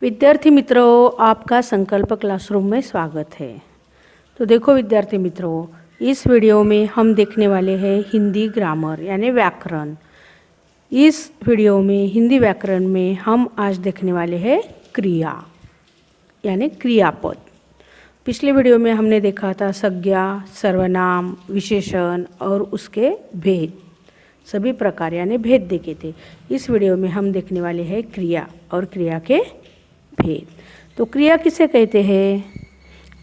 विद्यार्थी मित्रों, आपका संकल्प क्लासरूम में स्वागत है। तो देखो विद्यार्थी मित्रों, इस वीडियो में हम देखने वाले हैं हिंदी ग्रामर यानी व्याकरण। इस वीडियो में हिंदी व्याकरण में हम आज देखने वाले हैं क्रिया यानी क्रियापद। पिछले वीडियो में हमने देखा था संज्ञा, सर्वनाम, विशेषण और उसके भेद, सभी प्रकार यानी भेद देखे थे। इस वीडियो में हम देखने वाले हैं क्रिया और क्रिया के भेद। तो क्रिया किसे कहते हैं?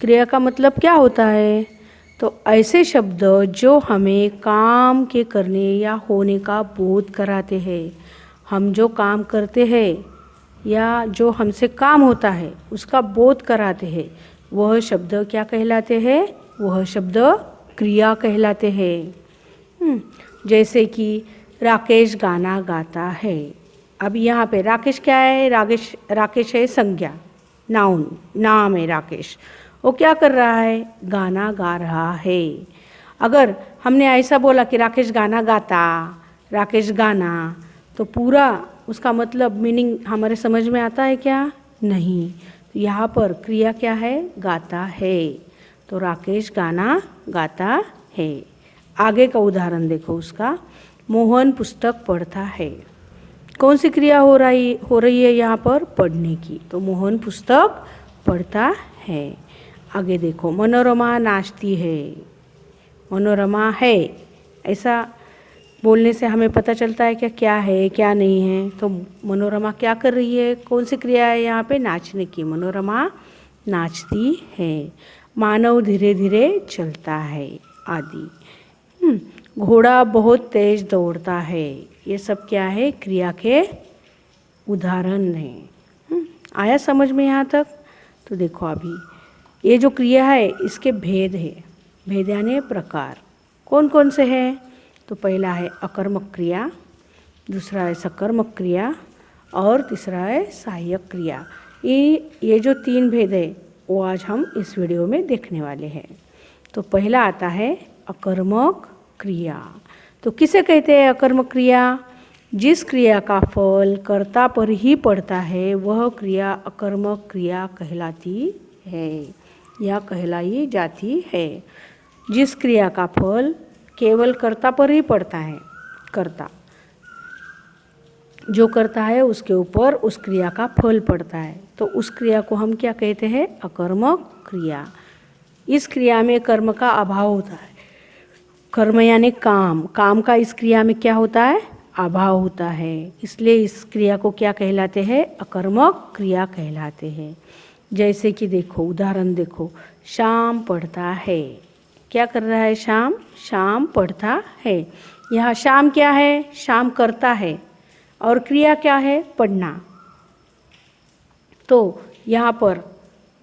क्रिया का मतलब क्या होता है? तो ऐसे शब्द जो हमें काम के करने या होने का बोध कराते हैं। हम जो काम करते हैं या जो हमसे काम होता है उसका बोध कराते हैं, वह शब्द क्या कहलाते हैं? वह शब्द क्रिया कहलाते हैं। जैसे कि राकेश गाना गाता है। अब यहाँ पे राकेश क्या है? राकेश है संज्ञा, नाउन, नाम है राकेश। वो क्या कर रहा है? गाना गा रहा है। अगर हमने ऐसा बोला कि राकेश गाना गाता, राकेश गाना, तो पूरा उसका मतलब मीनिंग हमारे समझ में आता है क्या? नहीं। तो यहाँ पर क्रिया क्या है? गाता है। तो राकेश गाना गाता है। आगे का उदाहरण देखो उसका। मोहन पुस्तक पढ़ता है। कौन सी क्रिया हो रही है यहाँ पर? पढ़ने की। तो मोहन पुस्तक पढ़ता है। आगे देखो, मनोरमा नाचती है। मनोरमा है, ऐसा बोलने से हमें पता चलता है क्या है क्या नहीं है। तो मनोरमा क्या कर रही है? कौन सी क्रिया है यहाँ पे? नाचने की। मनोरमा नाचती है। मानव धीरे धीरे चलता है आदि। घोड़ा बहुत तेज दौड़ता है। ये सब क्या है? क्रिया के उदाहरण हैं। आया समझ में यहाँ तक? तो देखो अभी ये जो क्रिया है इसके भेद है। भेद यानी प्रकार। कौन कौन से हैं? तो पहला है अकर्मक क्रिया, दूसरा है सकर्मक क्रिया और तीसरा है सहायक क्रिया। ये जो तीन भेद है वो आज हम इस वीडियो में देखने वाले हैं। तो पहला आता है अकर्मक क्रिया। तो किसे कहते हैं अकर्मक क्रिया? जिस क्रिया का फल कर्ता पर ही पड़ता है वह क्रिया अकर्मक क्रिया कहलाती है या कहलाई जाती है। जिस क्रिया का फल केवल कर्ता पर ही पड़ता है, कर्ता जो करता है उसके ऊपर उस क्रिया का फल पड़ता है, तो उस क्रिया को हम क्या कहते हैं? अकर्मक क्रिया। इस क्रिया में कर्म का अभाव होता है। कर्म यानी काम, काम का इस क्रिया में क्या होता है? अभाव होता है। इसलिए इस क्रिया को क्या कहलाते हैं? अकर्मक क्रिया कहलाते हैं। जैसे कि देखो उदाहरण देखो, शाम पढ़ता है। क्या कर रहा है शाम? शाम पढ़ता है। यहाँ शाम क्या है? शाम करता है और क्रिया क्या है? पढ़ना। तो यहाँ पर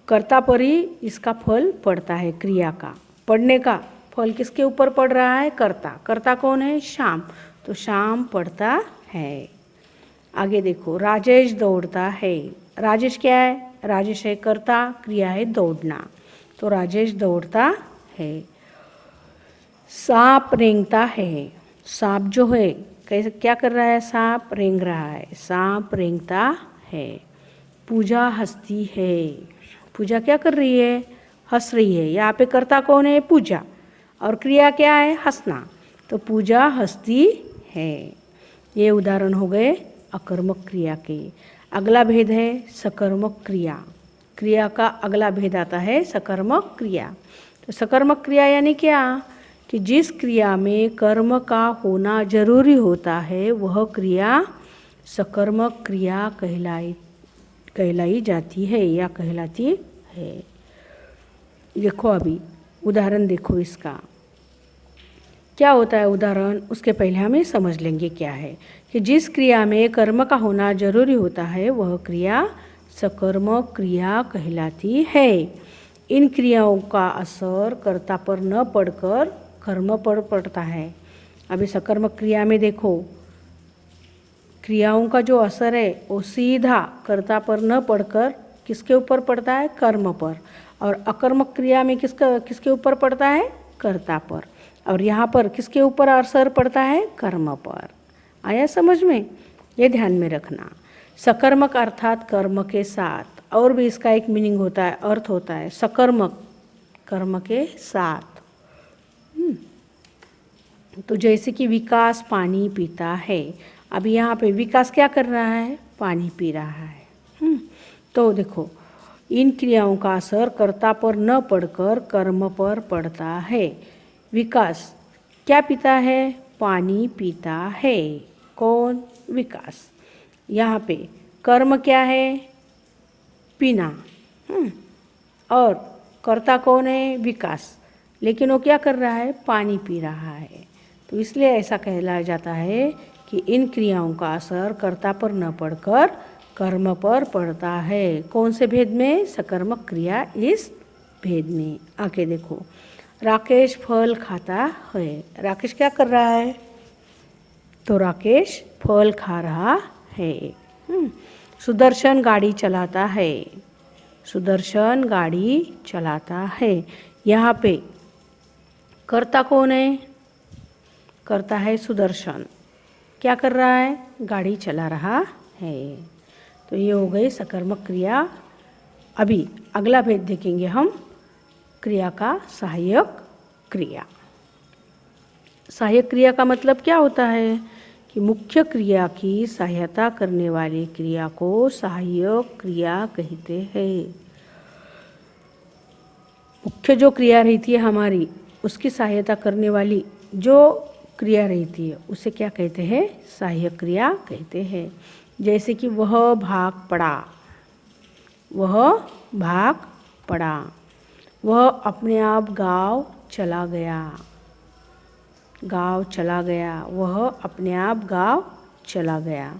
कर्ता पर ही इसका फल पड़ता है क्रिया का। पढ़ने का फल किसके ऊपर पड़ रहा है? कर्ता। कर्ता कौन है? शाम। तो शाम पढ़ता है। आगे देखो, राजेश दौड़ता है। राजेश क्या है? राजेश है कर्ता, क्रिया है दौड़ना। तो राजेश दौड़ता है। सांप रेंगता है। सांप जो है कैसे क्या कर रहा है? सांप रेंग रहा है। सांप रेंगता है। पूजा हंसती है। पूजा क्या कर रही है? हंस रही है। यहाँ पे कर्ता कौन है? पूजा। और क्रिया क्या है? हंसना। तो पूजा हंसती है। ये उदाहरण हो गए अकर्मक क्रिया के। अगला भेद है सकर्मक क्रिया। क्रिया का अगला भेद आता है सकर्मक क्रिया। तो सकर्मक क्रिया यानी क्या? कि जिस क्रिया में कर्म का होना जरूरी होता है वह क्रिया सकर्मक क्रिया कहलाई जाती है या कहलाती है। देखो अभी उदाहरण देखो इसका क्या होता है उदाहरण। उसके पहले हम ये समझ लेंगे क्या है कि जिस क्रिया में कर्म का होना जरूरी होता है वह क्रिया सकर्मक क्रिया कहलाती है। इन क्रियाओं का असर कर्ता पर न पड़कर कर्म पर पड़ता है। अभी सकर्मक क्रिया में देखो, क्रियाओं का जो असर है वो सीधा कर्ता पर न पड़कर किसके ऊपर पड़ता है? कर्म पर। और अकर्मक क्रिया में किसके ऊपर पड़ता है? कर्ता पर। और यहाँ पर किसके ऊपर असर पड़ता है? कर्म पर। आया समझ में? ये ध्यान में रखना। सकर्मक अर्थात कर्म के साथ, और भी इसका एक मीनिंग होता है, अर्थ होता है सकर्मक, कर्म के साथ। तो जैसे कि विकास पानी पीता है, अब यहाँ पे विकास क्या कर रहा है, पानी पी रहा है। तो देखो इन क्रियाओं का असर कर्ता पर न पड़कर कर्म पर पड़ता है। विकास क्या पीता है, पानी पीता है। कौन, विकास। यहाँ पे कर्म क्या है, पीना। और कर्ता कौन है, विकास, लेकिन वो क्या कर रहा है, पानी पी रहा है। तो इसलिए ऐसा कहलाया जाता है कि इन क्रियाओं का असर कर्ता पर न पड़कर कर्म पर पड़ता है। कौन से भेद में, सकर्मक क्रिया इस भेद में। आगे देखो, राकेश फल खाता है। राकेश क्या कर रहा है, तो राकेश फल खा रहा है। सुदर्शन गाड़ी चलाता है। सुदर्शन गाड़ी चलाता है। यहाँ पे कर्ता कौन है, कर्ता है सुदर्शन, क्या कर रहा है, गाड़ी चला रहा है। तो ये हो गई सकर्मक क्रिया। अभी अगला भेद देखेंगे हम, क्रिया का सहायक क्रिया। सहायक क्रिया का मतलब क्या होता है कि मुख्य क्रिया की सहायता करने वाली क्रिया को सहायक क्रिया कहते हैं। मुख्य जो क्रिया रहती है हमारी, उसकी सहायता करने वाली जो क्रिया रहती है उसे क्या कहते हैं, सहायक क्रिया कहते हैं। जैसे कि वह भाग पड़ा, वह भाग पड़ा। वह अपने आप गाँव चला गया, गाँव चला गया। वह अपने आप गाँव चला गया।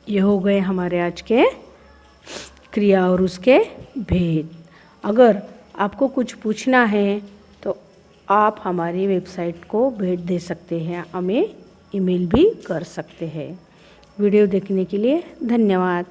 ये हो गए हमारे आज के क्रिया और उसके भेद। अगर आपको कुछ पूछना है तो आप हमारी वेबसाइट को भेज दे सकते हैं, हमें ईमेल भी कर सकते हैं। वीडियो देखने के लिए धन्यवाद।